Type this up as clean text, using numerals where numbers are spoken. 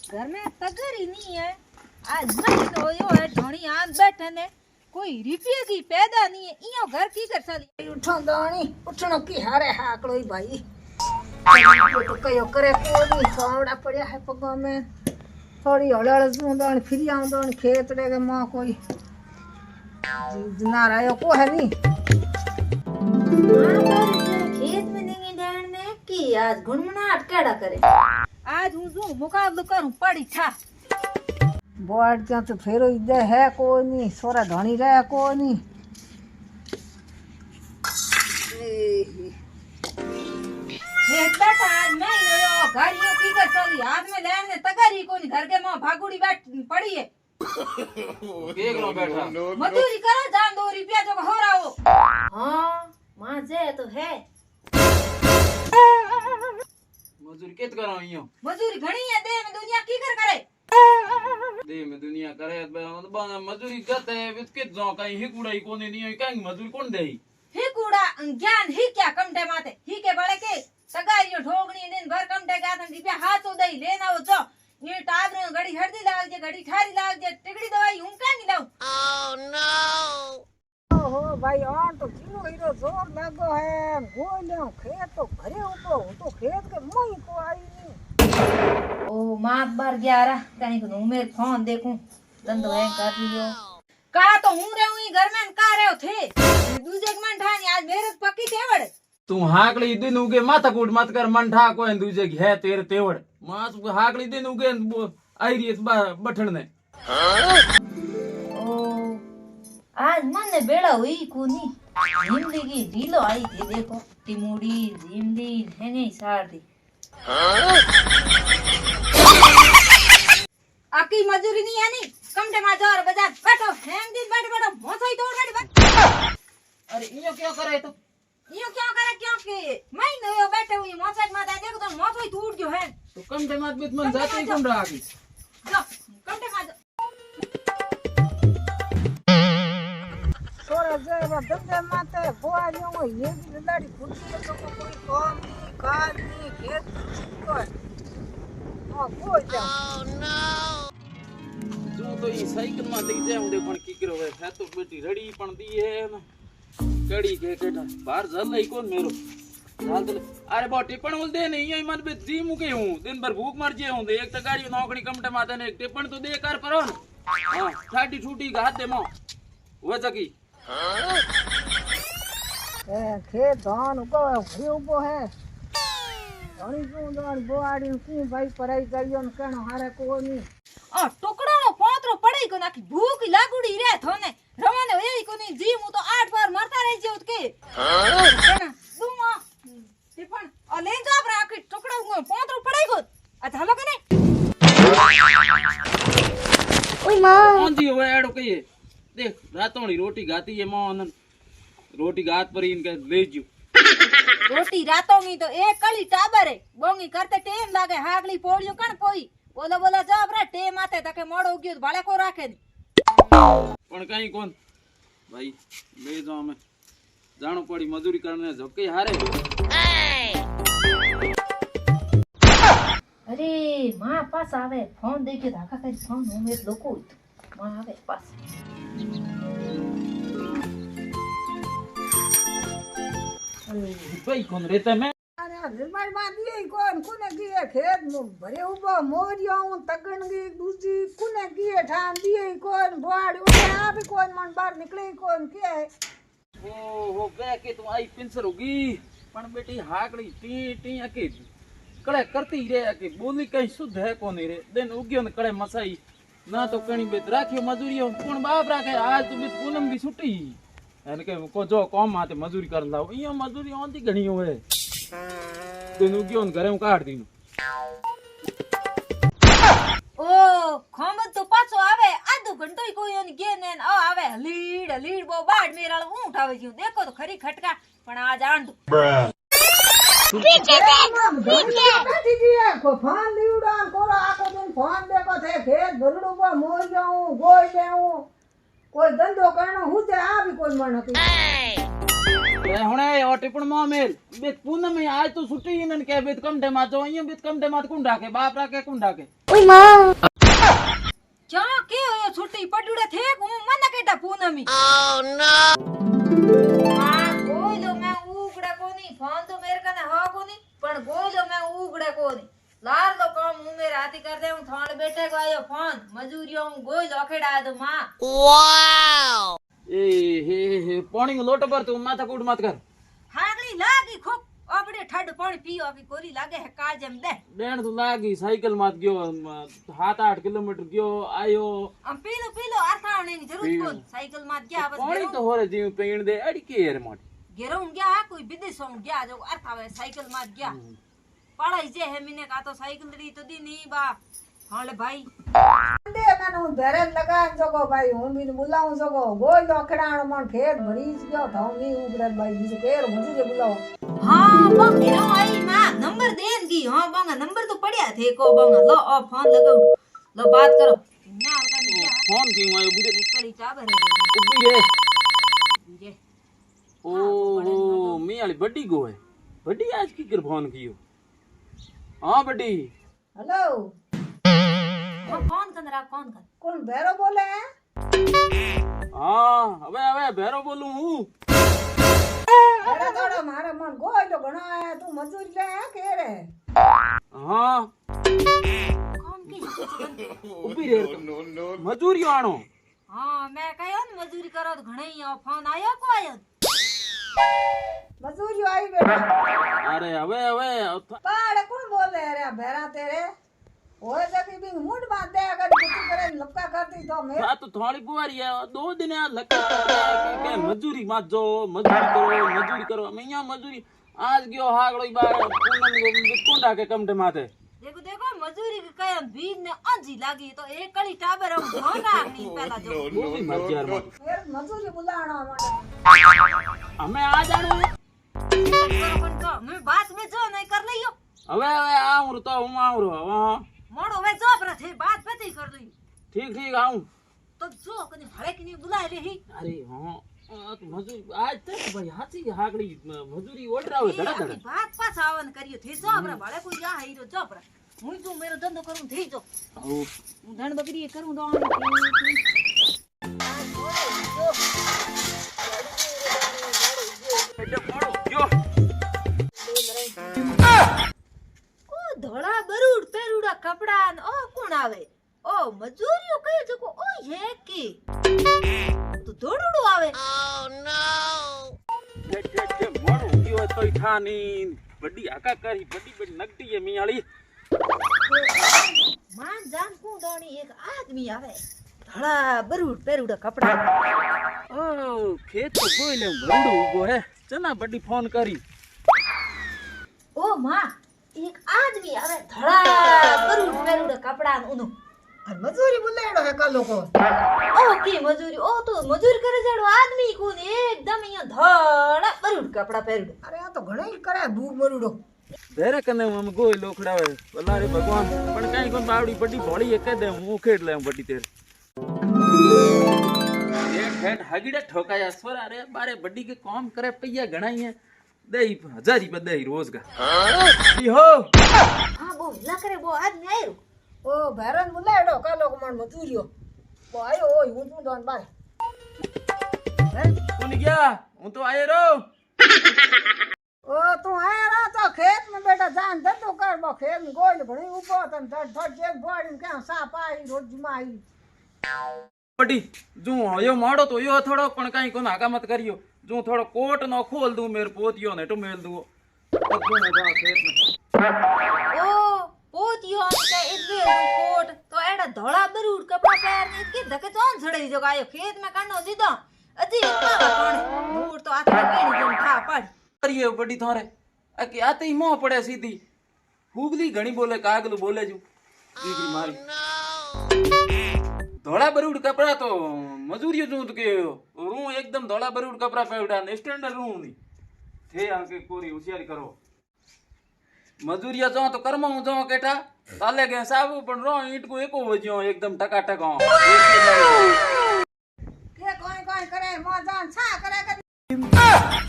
घर में तगर ही नहीं है। आज महीनो यो है ढोणी आज बैठे ने कोई रुपये की पैदा नहीं है। इयो घर की कर साली उठो दाणी उठनो की हारे हाकड़ो ही भाई तो कयो करे कोनी सोवड़ा पड़या है पगा में थोड़ी हड़ल जू दाणी फिरी आऊं दाणी खेत रे के मां कोई ना रहा को है नी खेत में नहीं डैन ने की आज गुनगुनाहट केड़ा करे। आज हूं जो मुकाबलो करूं पड़ी था बोर्ड क्या तो फेरो इधर है कोनी सोरा धणी रहे कोनी एक बेटा आज महीनो यो गाड़ियों की कर साली हाथ में लेने तगारी कोनी घर के मां भागुड़ी बैठ पड़ी है। देख लो बैठा मजदूरी करो जान 2 रुपया जो हो रहा हो। हाँ मां जे तो है मजदूरी कित कराओ इयो मजदूरी घणी है दे में दुनिया की कर करे दे में दुनिया करे मजदूरी करते है बिस्किट जो कहीं हिकुड़ाई कोने नहीं कहीं मजदूरी कौन देई ही कूड़ा ज्ञान ही क्या कमटे माते ही के बड़े के सगाइयो ठोगनी दिन भर कमटे गात रुपया हाथ उदई लेना हो जो ये टाबर घड़ी हरदी लाग जे घड़ी ठारी लाग जे टिकड़ी दवाई हूं का नहीं लाऊं। ओहो भाई आन तो जीरो हीरो जोर लागो है गोलियों खेत तो घरे ऊपर हो तो खेत के मुई को आई नहीं ओ मां बार 11 कहीं को मेरे फोन देखूं धंधो है कर लियो का तो हूं रे हुई घर में का रहे थे दूजे के मन ठानी आज मेरे पक्की तेवड़ तू हाकड़ी दिन उगे माथा कूट मत कर मन ठा को दूजे की है तेरे तेवड़ मां तू हाकड़ी दिन उगे आई रही बठन ने ओ आज मन ने बेड़ा हुई कोनी जिंदगी ढीलो आई थी देखो टिमुड़ी जिंदगी हेने सार दी आकी मजूरी नहीं है नी कमटे मा जोर बाजार बैठो हैंग दिन बैठ बैठो मोसई तोड़ बैठ अरे इयो क्या करे तो यो क्या करे क्यों के मैं न यो बैठे हुई मोसई माता देखो तो मोसई टूट गयो है तो कमटे मत बीत मन जाते ही कौन रहा की लो कमटे मा सोरा जे धंधे माते बोलियों ये भी लड़ी खुशी तो कोई काम नहीं काज नहीं खेत कोई हां कोई जा जो तो ये साइकिल में दई जाऊं देखो की करो है तो बेटी रड़ी पण दी है ना कड़ी के केटा बाहर जल नहीं कौन मेरो हाल तो अरे बो टिपण उल दे नहीं यही मन पे जी मुके हूं दिन भर भूख मर जे हूं एक तो गाड़ी नौकरी कमटे माते ने एक टिपण तो दे कर परो ना हां ठाटी छूटी घात दे मो वो जकी ए खेत धान उगो घरे उगो है धणी जो दान बोआड़ी की भाई पराई करियो न कनो हारे कोनी आ टुकड़ो नो पोतरो पड़ई को नाखी भूख लागुड़ी रे थोने रवाने होई कोनी जी मु तो 8 बार मरता रह जे उतके हां दुमा टिपण आ ले जा पर आखी टुकड़ो पोतरो पड़ई को अच्छा हलो कने ओय मां कौन जी वो एड़ो कहिए देख रातों रोटी गाती है मोहन रोटी गात पर इनके ले जू रोटी रातों की तो एक कली टाबर है बोंगी करते टेम लागे हागली पोड़ियो कण पोई बोला बोला जब रे टेम आते तके मोड़ो गयो भाले को राखे पण कहीं कौन भाई ले जाओ मैं जानो पड़ी मजदूरी करने झोके हारे अरे मां पास आवे फोन देके धाका कर फोन हो मेरे लोको मां आवे पास भाई कौन रहता मैं अरे निर्माण मान दिए कौन कुने किए खेत में भरे उबो मोरियो तगन की दूसरी कुने किए ठान दिए कौन बोआड़ी उठे आ भी कौन मन बाहर निकले कौन के ओ बे के तुम आई पिंसर होगी पण बेटी हाकड़ी टी टी अके कड़े करती रे अके बोली कहीं शुद्ध है कोनी रे दिन उगियो न कड़े मसाई ना तो कणी बेत राखियो मजूरी कोण बाप राखे आज तो बेत पूनम की छुट्टी एन के को जो काम आते मजूरी कर लाओ इयो मजूरी ओंती घणी होवे दिन उगियो न घरे काट दी ओ खमत तो पाछो आवे आधो घंटो ही कोई ओन गे ने आ आवे लीड बो बाड मेरा ऊंट आवे क्यों देखो तो खरी खटका पण आज आंड पीछे बैठी दिए को फोन लीउडा कोरा आको दिन फोन देखो थे खेत भरड़ू बा मोरियो गोई लेऊ કોઈ ધંધો કરનો હું તે આ બી કોઈ મણ નથી એ હુણે ઓ ટિપણ માં મેલ બે પૂનમ આજ તો છૂટી ને કે બે કમઠે માં તો અહીંયા બે કમઠે માં કોણ રાખે બાપ રાખે કોણ રાખે ક્યાં કે હોય છૂટી પડુડે થે હું મને કેટા પૂનમી આ ગોયલો મે ઉગડે કોની ફોન તો મેર કને હા કોની પણ ગોયલો મે ઉગડે કોની લાર લો કામ હું મેર આતી કર દે હું થાણ બેઠે ગયો ફોન મજૂરીઓ હું ગોયલો અખેડા દો માં એ હે પાણી લોટ પર તું માથા કૂટ મત કર હાગલી લાગી ખોક આપણે ઠંડ પાણી પીઓ કે કોરી લાગે હે કાજમ દે બેન તો લાગી સાયકલ માં ગયો 7-8 કિલોમીટર ગયો આયો આમ પીલો પીલો આથાણે ની જરૂર કોણ સાયકલ માં ગયા બસ પાણી તો હોરે જીવ પીણ દે અડી કે યાર મોટી ઘેરઉં ગયા કોઈ વિદેશોं ગયા જો આથાવે સાયકલ માં ગયા પડાઈ જે હે મિને કા તો સાયકલ રી તો દી ની બા હાલે ભાઈ દે મને હું ભેરે લગાન જગો ભાઈ હું બી બોલાવું જગો ગોય લોખડાણ મણ ખેત ભરી જ ગયો તો ની ઉગડે ભાઈ બીજું કેર મજૂરી બોલાવો હા બංગ ઘેરઉં आई માં નંબર દેન गी हां बंगा नंबर तो पड़या थे को बंगा लो ओ फोन लगाओ लो बात करो ना का नहीं क्या ફોન ક્યું આયો બુડે कड़ी चाबर है ઉભી રે ये ओ मी वाली बड्डी गो है बड्डी आज की कर फोन कियो हां बड्डी हेलो हां फोन कर रहा कौन कर કોણ ભેરો બોલે હે हां હવે ભેરો બોલું હું અરે થોડો મારે મન ગોય તો ઘણો આયા તું મજૂરી લે હે કે રે हां कौन की ઉભી રે મજૂરી આણો हां मैं कहो न मजूरी करो तो घणे ही फोन आयो को आयो મજૂરી આવી બેટા અરે હવે પાડે કોણ બોલે રે આ ભેરા તેરે ઓય જબી બી મૂડ બાંધ દે અગર કુછ કરે લપકા કરતી તો મે આ તો થોડી બુવારી આ 2 દિન આ લખા કે મજૂરી માં જો મજૂરી કરો અહીંયા મજૂરી આજ ગયો હાગડો બાર પૂનમ કુંડા કે કમઠે માથે देखो देखो मजूरी के कयम बीज ने अंजी लागी तो एक कड़ी टाबर हम धोना नहीं पहला जो બોલી મજાર માં ફેર મજૂરી બોલાણો માટે અમે આ જાણું करो मैं बात में जो नहीं कर लियो હવે આવું તો હું આવું હવે मोड़ो वे जो पर थे बात पति कर ली ઠીક આવું तो जो कने भले की नहीं बुला ले ही અરે હા આ તો મજૂરી આજ તક ભાઈ હાચી હાગડી મજૂરી ઓડરાવે ધડા ધડા बात पास आवन करियो थे जो पर भले कोई जा हीरो जो पर હું જો મેરો ધંધો કરું થઈ જો આવું હું ધણ બકરી કરું તો ઓ ધોળા બરુડ પેરુડા કપડા ને ઓ કોણ આવે ઓ મજૂરીઓ કઈ જકો ઓ હે કે તો ધોળુડું આવે મોડું ગયો તોય થાની બડી આકા કરી બડી નગટી એ મિયાળી માન જાન કુ દોણી એક આદમી આવે ધોળા બરુડ પેરુડા કપડા ઓ ખેત તો કોઈ લે ભરડું ઉભો હે ચના બડી ફોન કરી ઓ માં એક આદમી આવે ધોળા બરુડ પેરુડા કપડા ને ઉનું અને મજૂરી બોલાડો હે કા લોકો ઓ કે મજૂરી ઓ તો મજૂર કરે જાડો આદમી કોને એકદમ અહીંયા ધોળા બરુડ કપડા પહેરડો અરે આ તો ઘણી કરે ભૂખ મરુડો ધેરે કને આમ ગોય લોખડાવે બલારે ભગવાન પણ કાઈ કોણ બાવડી બડી ભોળી એક દે હું ખેડ લે બડી તેર એક હેડ હગીડે ઠોકાયા સ્વરા રે બારે બડી કે કામ કરે પૈયા ગણાઈએ દઈ 1000 રૂપિયા દઈ રોજગાર ઈ હો હા બો લા કરે બો આદમી આયો ઓ ભેરન બોલાડો કા લોકો મન મજૂરીઓ તો આયો ઓય હું તું દોન બાર કોણ ગયા હું તો આયો રો ઓ તું આયા રા તો ખેત માં બેટા જાન ધંધો કર બો ખેત માં ગોળ ભણી ઉભો તન થડ જેક બોડીને ક્યાં સા પાઈ રોજ માં બડી જો યો મોડો તો યો થોડો પણ કાઈ કોણ આગામત કર્યો જો થોડો કોટ નો ખોલ દઉં મેર પોતિયો ને ટમેલ દઉં તો કોને જા ખેત में ઓ પોતિયો કે એટલે કોટ તો એડા ધોળા બરુડ કપડા પહેર ને કે ધકે ચોન છડઈ જો આયો ખેત में કાનો દીધો અજી પાવા કોણ મૂળ તો હાથ માં કેણી જમ થા પડ કરીએ બડી થોરે આ કે આતે મોં પડે સીધી હુગલી ઘણી બોલે કાગલું બોલે જુ દીકરી મારી ધોળા બરુડ કપડા તો મજૂરીઓ જો કે રૂ એકદમ ધોળા બરુડ કપડા પહેરડા ને સ્ટેન્ડર્ડ રૂ ની થે આ કે કોરી હોશિયારી કરો મજૂરિયા જો તો કર્મ હું જો કેઠા તાલે કે સાબુ પણ રો ઈંટ કો એકો વજ્યો એકદમ ટકાટક કે મોજાન છા કરે